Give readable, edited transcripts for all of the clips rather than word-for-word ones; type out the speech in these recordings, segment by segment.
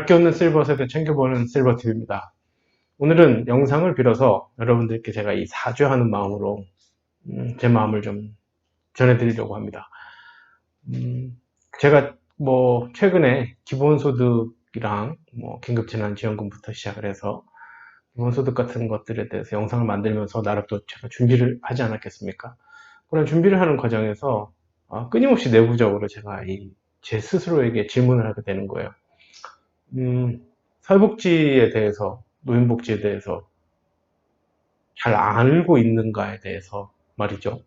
아껴놓는 실버셋을 챙겨보는 실버팁입니다. 오늘은 영상을 빌어서 여러분들께 제가 이 사죄하는 마음으로 제 마음을 좀 전해드리려고 합니다. 제가 최근에 기본소득이랑 긴급재난지원금부터 시작을 해서 기본소득 같은 것들에 대해서 영상을 만들면서 나름 또 제가 준비를 하지 않았겠습니까? 그런 준비를 하는 과정에서 끊임없이 내부적으로 제가 제 스스로에게 질문을 하게 되는 거예요. 사회복지에 대해서, 노인복지에 대해서 잘 알고 있는가에 대해서 말이죠.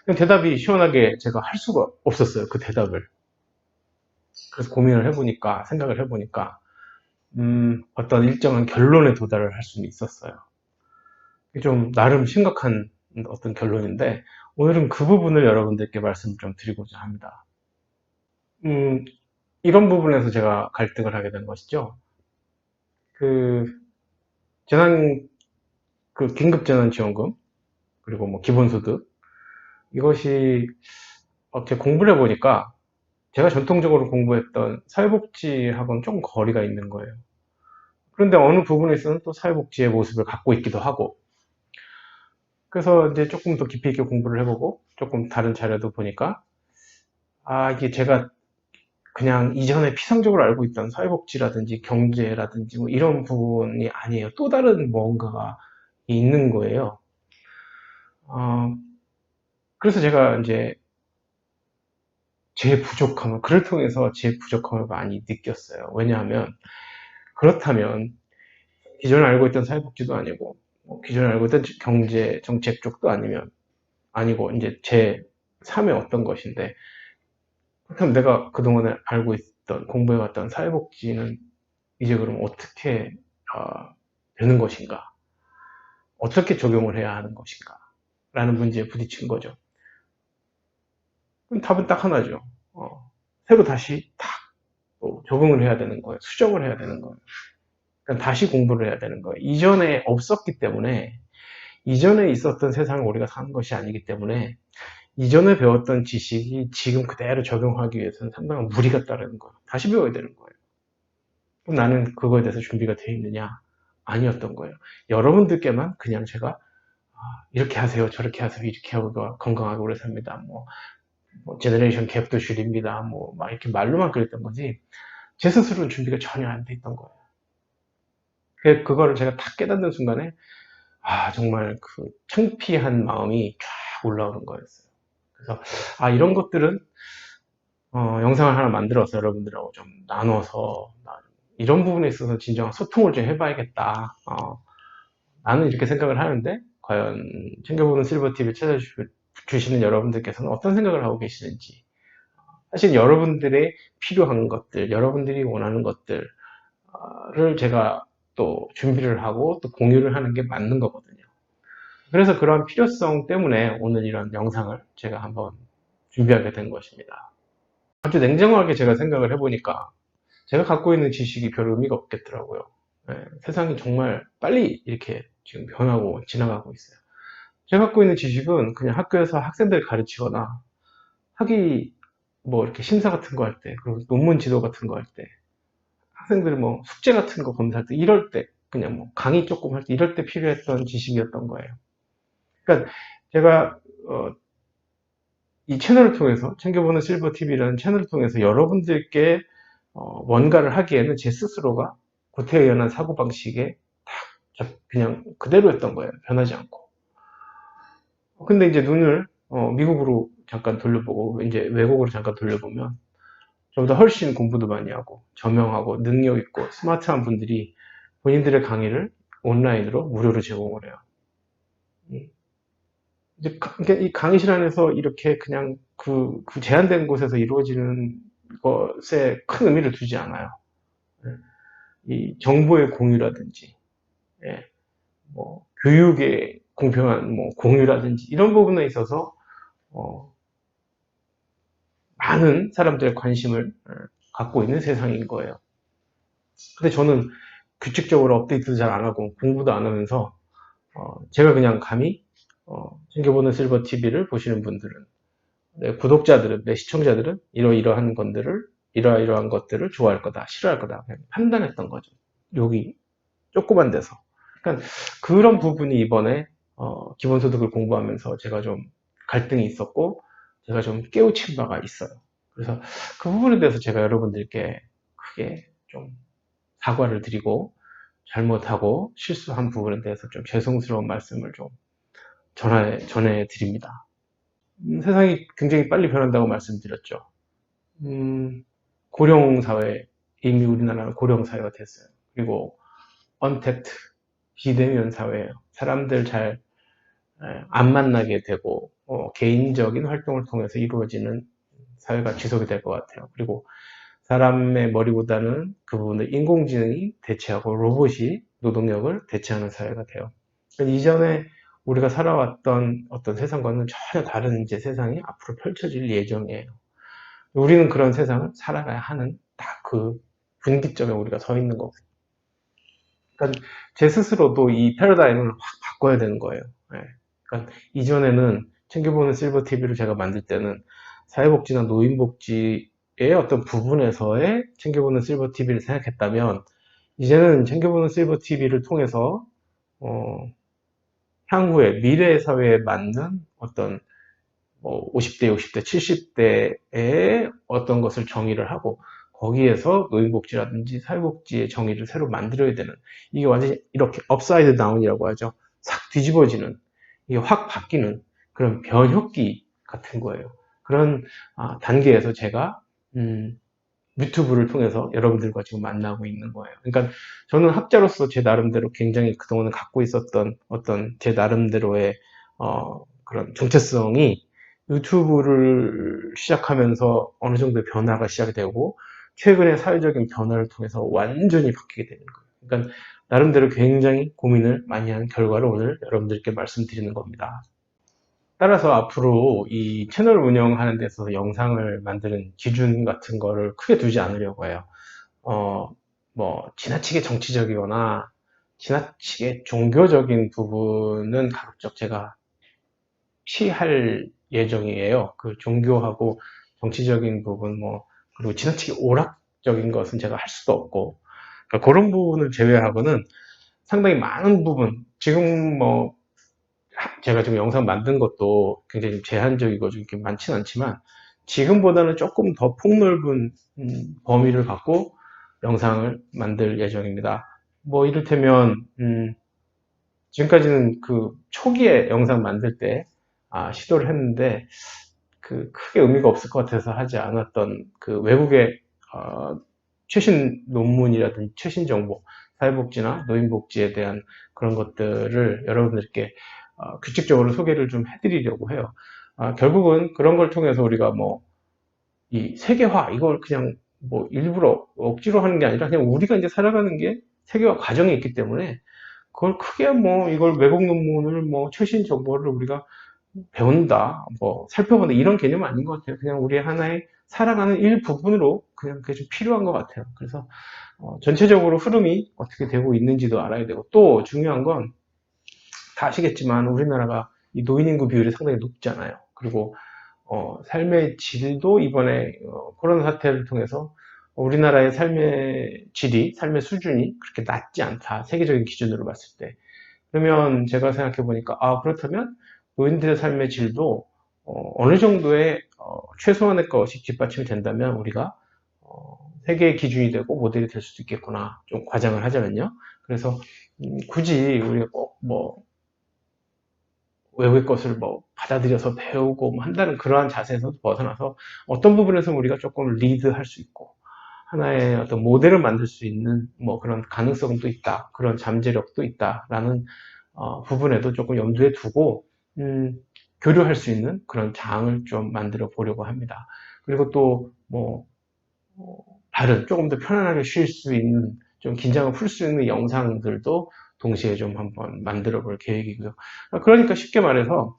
대답이 시원하게 제가 할 수가 없었어요. 그 대답을. 그래서 고민을 해보니까, 생각을 해보니까, 어떤 일정한 결론에 도달을 할 수는 있었어요. 좀 나름 심각한 어떤 결론인데, 오늘은 그 부분을 여러분들께 말씀을 좀 드리고자 합니다. 이런 부분에서 제가 갈등을 하게 된 것이죠. 재난, 긴급재난지원금, 그리고 기본소득, 이것이 제가 공부를 해보니까 제가 전통적으로 공부했던 사회복지하고는 좀 거리가 있는 거예요. 그런데 어느 부분에 있어서는 또 사회복지의 모습을 갖고 있기도 하고, 그래서 이제 조금 더 깊이 있게 공부를 해보고 조금 다른 자료도 보니까 이게 제가 그냥 이전에 피상적으로 알고 있던 사회복지라든지 경제라든지 이런 부분이 아니에요. 또 다른 뭔가가 있는 거예요. 그래서 제가 이제 글을 통해서 제 부족함을 많이 느꼈어요. 왜냐하면, 그렇다면, 기존에 알고 있던 사회복지도 아니고, 기존에 알고 있던 경제, 정책 쪽도 아니고, 이제 제 삶의 어떤 것인데, 그렇다면 내가 그동안에 알고 있던, 공부해왔던 사회복지는 이제 그럼 어떻게, 되는 것인가? 어떻게 적용을 해야 하는 것인가? 라는 문제에 부딪힌 거죠. 그럼 답은 딱 하나죠. 새로 다시 딱 적응을 해야 되는 거예요. 수정을 해야 되는 거예요. 그러니까 다시 공부를 해야 되는 거예요. 이전에 없었기 때문에, 이전에 있었던 세상을 우리가 사는 것이 아니기 때문에, 이전에 배웠던 지식이 지금 그대로 적용하기 위해서는 상당한 무리가 따르는 거예요. 다시 배워야 되는 거예요. 그럼 나는 그거에 대해서 준비가 되어 있느냐? 아니었던 거예요. 여러분들께만 그냥 제가 이렇게 하세요, 저렇게 하세요, 이렇게 하고 건강하게 오래 삽니다. 제너레이션 갭도 줄입니다. 막 이렇게 말로만 그랬던 거지, 제 스스로는 준비가 전혀 안 돼 있던 거예요. 그거를 제가 딱 깨닫는 순간에, 정말 그 창피한 마음이 쫙 올라오는 거였어요. 그래서, 이런 것들은, 영상을 하나 만들어서 여러분들하고 좀 나눠서, 이런 부분에 있어서 진정한 소통을 좀 해봐야겠다. 나는 이렇게 생각을 하는데, 과연 챙겨보는 실버TV 찾아주시는 여러분들께서는 어떤 생각을 하고 계시는지. 사실 여러분들의 필요한 것들, 여러분들이 원하는 것들을 제가 또 준비를 하고 또 공유를 하는 게 맞는 거거든요. 그래서 그러한 필요성 때문에 오늘 이런 영상을 제가 한번 준비하게 된 것입니다. 아주 냉정하게 제가 생각을 해보니까 제가 갖고 있는 지식이 별 의미가 없겠더라고요. 세상이 정말 빨리 이렇게 지금 변하고 지나가고 있어요. 제가 갖고 있는 지식은 그냥 학교에서 학생들 가르치거나 이렇게 심사 같은 거 할 때, 그리고 논문 지도 같은 거 할 때, 학생들 숙제 같은 거 검사할 때, 이럴 때, 그냥 강의 조금 할 때, 이럴 때 필요했던 지식이었던 거예요. 그러니까 제가 이 채널을 통해서, 챙겨보는 실버TV라는 채널을 통해서 여러분들께 뭔가를 하기에는 제 스스로가 구태의연한 사고방식에 그냥 그대로였던 거예요. 변하지 않고. 근데 이제 눈을 미국으로 잠깐 돌려보고, 이제 외국으로 잠깐 돌려보면, 저보다 훨씬 공부도 많이 하고, 저명하고, 능력 있고, 스마트한 분들이 본인들의 강의를 온라인으로 무료로 제공을 해요. 이제 이 강의실 안에서 이렇게 그냥 그 제한된 곳에서 이루어지는 것에 큰 의미를 두지 않아요. 이 정보의 공유라든지, 예, 교육의 공평한 공유라든지, 이런 부분에 있어서 많은 사람들의 관심을 갖고 있는 세상인 거예요. 근데 저는 규칙적으로 업데이트도 잘 안 하고 공부도 안 하면서 제가 그냥 감히 챙겨보는 실버TV를 보시는 분들은, 내 구독자들은, 내 시청자들은 이러이러한 것들을 이러이러한 것들을 좋아할 거다, 싫어할 거다 그냥 판단했던 거죠. 여기 조그만 데서. 그러니까 그런 부분이 이번에 기본소득을 공부하면서 제가 좀 갈등이 있었고 제가 좀 깨우친 바가 있어요. 그래서 그 부분에 대해서 제가 여러분들께 크게 좀 사과를 드리고 잘못하고 실수한 부분에 대해서 좀 죄송스러운 말씀을 좀 전해드립니다. 세상이 굉장히 빨리 변한다고 말씀드렸죠. 고령사회, 이미 우리나라는 고령사회가 됐어요. 그리고 언택트, 비대면 사회예요. 사람들 잘 안 만나게 되고 개인적인 활동을 통해서 이루어지는 사회가 지속이 될 것 같아요. 그리고 사람의 머리보다는 그 부분을 인공지능이 대체하고 로봇이 노동력을 대체하는 사회가 돼요. 그러니까 이전에 우리가 살아왔던 어떤 세상과는 전혀 다른 이제 세상이 앞으로 펼쳐질 예정이에요. 우리는 그런 세상을 살아가야 하는 딱 그 분기점에 우리가 서 있는 거거든요. 그러니까 제 스스로도 이 패러다임을 확 바꿔야 되는 거예요. 예. 그러니까 이전에는 챙겨보는 실버 TV를 제가 만들 때는 사회복지나 노인복지의 어떤 부분에서의 챙겨보는 실버 TV를 생각했다면 이제는 챙겨보는 실버 TV를 통해서 향후에 미래 사회에 맞는 어떤 50대, 60대, 70대의 어떤 것을 정의를 하고 거기에서 노인복지라든지 사회복지의 정의를 새로 만들어야 되는 이게 완전히 이렇게 업사이드 다운이라고 하죠. 싹 뒤집어지는 이게 확 바뀌는 그런 변혁기 같은 거예요. 그런 단계에서 제가 유튜브를 통해서 여러분들과 지금 만나고 있는 거예요. 그러니까 저는 학자로서 제 나름대로 굉장히 그동안 갖고 있었던 어떤 제 나름대로의 그런 정체성이 유튜브를 시작하면서 어느 정도의 변화가 시작이 되고 최근의 사회적인 변화를 통해서 완전히 바뀌게 되는 거예요. 그러니까 나름대로 굉장히 고민을 많이 한 결과를 오늘 여러분들께 말씀드리는 겁니다. 따라서 앞으로 이 채널 운영하는 데 있어서 영상을 만드는 기준 같은 거를 크게 두지 않으려고 해요. 지나치게 정치적이거나 지나치게 종교적인 부분은 가급적 제가 피할 예정이에요. 그 종교하고 정치적인 부분, 그리고 지나치게 오락적인 것은 제가 할 수도 없고, 그러니까 그런 부분을 제외하고는 상당히 많은 부분, 지금 제가 지금 영상 만든 것도 굉장히 제한적이고 좀 이렇게 많지는 않지만, 지금보다는 조금 더 폭넓은 범위를 갖고 영상을 만들 예정입니다. 이를테면, 지금까지는 그 초기에 영상 만들 때 시도를 했는데 크게 의미가 없을 것 같아서 하지 않았던 그 외국의 최신 논문이라든지 최신 정보, 사회복지나 노인복지에 대한 그런 것들을 여러분들께 규칙적으로 소개를 좀 해드리려고 해요. 결국은 그런 걸 통해서 우리가 이 세계화, 이걸 그냥 일부러 억지로 하는 게 아니라 그냥 우리가 이제 살아가는 게 세계화 과정이 있기 때문에 그걸 크게 이걸 외국 논문을 최신 정보를 우리가 배운다, 살펴본다, 이런 개념은 아닌 것 같아요. 그냥 우리의 하나의 살아가는 일부분으로 그냥 그게 좀 필요한 것 같아요. 그래서, 전체적으로 흐름이 어떻게 되고 있는지도 알아야 되고, 또 중요한 건 다 아시겠지만 우리나라가 이 노인 인구 비율이 상당히 높잖아요. 그리고, 삶의 질도 이번에 코로나 사태를 통해서 우리나라의 삶의 질이, 삶의 수준이 그렇게 낮지 않다. 세계적인 기준으로 봤을 때. 그러면 제가 생각해 보니까, 그렇다면 노인들의 삶의 질도 어느 정도의 최소한의 것이 뒷받침이 된다면 우리가 세계의 기준이 되고 모델이 될 수도 있겠구나. 좀 과장을 하자면요. 그래서 굳이 우리가 꼭 외국의 것을 받아들여서 배우고 한다는 그러한 자세에서 벗어나서 어떤 부분에서 우리가 조금 리드할 수 있고 하나의 어떤 모델을 만들 수 있는 그런 가능성도 있다. 그런 잠재력도 있다라는 부분에도 조금 염두에 두고 교류할 수 있는 그런 장을 좀 만들어 보려고 합니다. 그리고 또 다른 조금 더 편안하게 쉴 수 있는 좀 긴장을 풀 수 있는 영상들도 동시에 좀 한번 만들어 볼 계획이고요. 그러니까 쉽게 말해서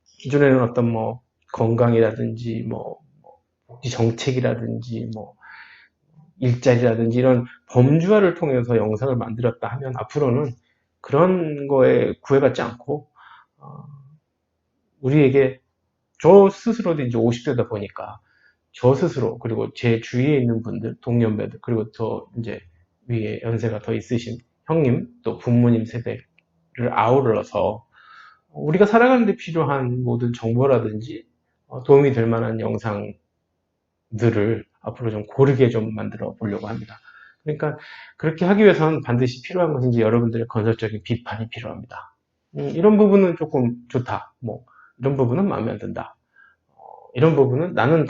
기존에는 어떤 건강이라든지 복지 정책이라든지 일자리라든지 이런 범주화를 통해서 영상을 만들었다 하면 앞으로는 그런 거에 구애받지 않고 우리에게 저 스스로도 이제 50대다 보니까 저 스스로, 그리고 제 주위에 있는 분들, 동년배들, 그리고 저 이제 위에 연세가 더 있으신 형님, 또 부모님 세대를 아우러서 우리가 살아가는 데 필요한 모든 정보라든지 도움이 될 만한 영상들을 앞으로 좀 고르게 좀 만들어 보려고 합니다. 그러니까 그렇게 하기 위해서는 반드시 필요한 것은 이제 여러분들의 건설적인 비판이 필요합니다. 이런 부분은 조금 좋다. 뭐 이런 부분은 마음에 안 든다. 이런 부분은 나는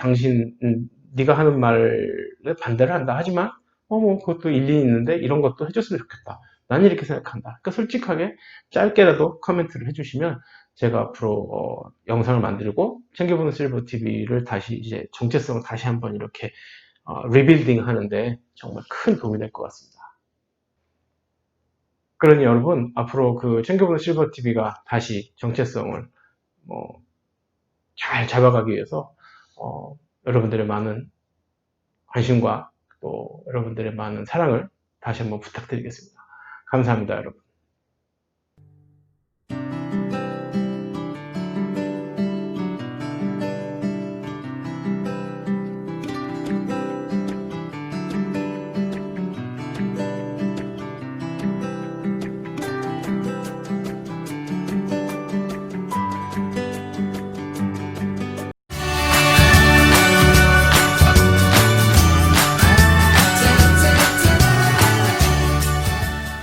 네가 하는 말에 반대를 한다. 하지만 뭐 그것도 일리 있는데 이런 것도 해줬으면 좋겠다. 나는 이렇게 생각한다. 그러니까 솔직하게 짧게라도 코멘트를 해주시면 제가 앞으로 영상을 만들고 챙겨보는 실버 TV를 다시 이제 정체성을 다시 한번 이렇게 리빌딩 하는데 정말 큰 도움이 될 것 같습니다. 그러니 여러분 앞으로 그 챙겨보는 실버 TV가 다시 정체성을 잘 잡아가기 위해서 여러분들의 많은 관심과 또 여러분들의 많은 사랑을 다시 한번 부탁드리겠습니다. 감사합니다, 여러분.